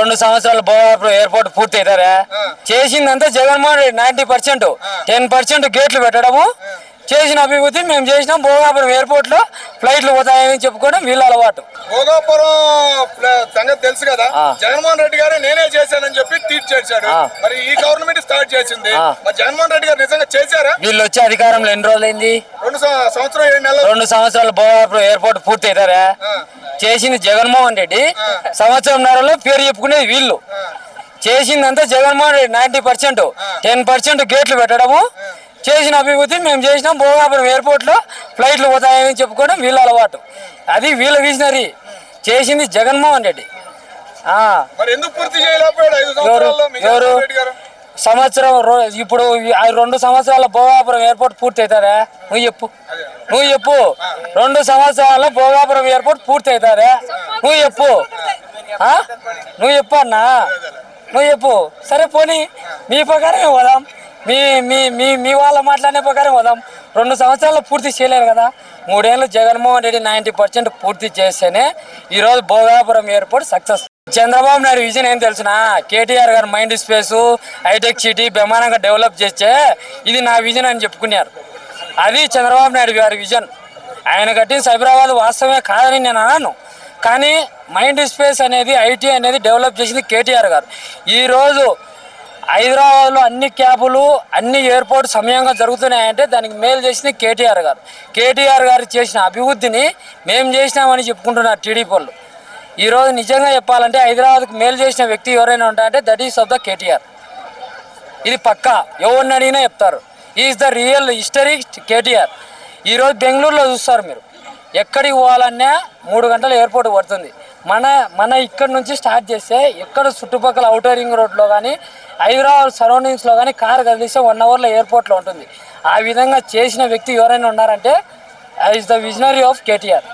2 సంవత్సరాలు భోగాపురం ఎయిర్పోర్ట్ పూర్తి అవుతారా? చేసిందంతా జగన్మోహన్ రెడ్డి 90%. 10% గేట్లు పెట్టడము చేసిన అభివృద్ధి మేము చేసినాం. భోగాపురం ఎయిర్పోర్ట్ లో ఫ్లైట్లు పోతాయని చెప్పుకోవడం వీళ్ళ అలవాటు. భోగాపురం సంగతి తెలుసు కదా, జగన్మోహన్ రెడ్డి గారు నేనే చేశానని చెప్పి ట్వీట్ చేశాడు. మరి ఈ గవర్నమెంట్ స్టార్ట్ చేసింది, మరి జగన్మోహన్ రెడ్డి గారు నిజంగా చేశారా? వీళ్ళు వచ్చే అధికారంలో ఎన్ని రోజులైంది? 2 సంవత్సరం 7 నెలలు. 2 సంవత్సరాలు భోగాపురం ఎయిర్పోర్ట్ పూర్తి అవుతారా? చేసింది జగన్మోహన్ రెడ్డి. సంవత్సరంన్నరలో పేరు చెప్పుకునేది వీళ్ళు. చేసిందంతా జగన్మోహన్ రెడ్డి 90%. 10% గేట్లు పెట్టడము చేసిన అభివృద్ధి మేము చేసినాం. భోగాపురం ఎయిర్పోర్ట్ లో ఫ్లైట్లు పోతాయని చెప్పుకోవడం వీళ్ళ అలవాటు. అది వీళ్ళ విజనరీ. చేసింది జగన్మోహన్ రెడ్డి. ఎవరు సంవత్సరం ఇప్పుడు 2 సంవత్సరాల భోగాపురం ఎయిర్పోర్ట్ పూర్తి అవుతారా? నువ్వు చెప్పు 2 సంవత్సరాల భోగాపురం ఎయిర్పోర్ట్ పూర్తి అవుతారా? నువ్వు చెప్పు అన్నా, నువ్వు చెప్పు. సరే పోనీ మీ ప్రకారమే పోదాం, మీ మీ మీ మీ వాళ్ళ మాట్లాడే ప్రకారం పోదాం. 2 సంవత్సరాలు పూర్తి చేయలేరు కదా. 3 ఏళ్ళు జగన్మోహన్ రెడ్డి 90% పూర్తి చేస్తేనే ఈరోజు Bhogapuram airport success. Chandrababu Naidu vision ఏం తెలుసునా? కేటీఆర్ గారు మైండ్ స్పేసు హైటెక్ సిటీ బ్రహ్మాండంగా డెవలప్ చేస్తే ఇది నా విజన్ అని చెప్పుకున్నారు. అది చంద్రబాబు నాయుడు గారి విజన్. ఆయన కట్టిన సైబరాబాద్ వాస్తవమే కాదని నేను అన్నాను, కానీ మైండ్ స్పేస్ అనేది ఐటీ అనేది డెవలప్ చేసింది కేటీఆర్ గారు. ఈరోజు హైదరాబాద్లో అన్ని క్యాబులు అన్ని ఎయిర్పోర్ట్ సమయంగా జరుగుతున్నాయంటే దానికి మేలు చేసింది కేటీఆర్ గారు. కేటీఆర్ గారు చేసిన అభివృద్ధిని మేము చేసినామని చెప్పుకుంటున్నారు టీడీపీ వాళ్ళు. ఈరోజు నిజంగా చెప్పాలంటే హైదరాబాద్కు మేలు చేసిన వ్యక్తి ఎవరైనా ఉంటారంటే that is of the KTR. ఇది పక్కా, ఎవరిని అడిగినా చెప్తారు. Is the real history KTR. ఈరోజు బెంగళూరులో చూస్తారు మీరు, ఎక్కడికి పోవాలన్నా 3 గంటలు ఎయిర్పోర్ట్ పడుతుంది. మన ఇక్కడ నుంచి స్టార్ట్ చేస్తే ఎక్కడ చుట్టుపక్కల ఔటర్ రింగ్ రోడ్లో కానీ హైదరాబాద్ సరౌండింగ్స్లో కానీ కారు కదిలిస్తే 1 అవర్లో ఎయిర్పోర్ట్లో ఉంటుంది. ఆ విధంగా చేసిన వ్యక్తి ఎవరైనా ఉన్నారంటే is the visionary of KTR.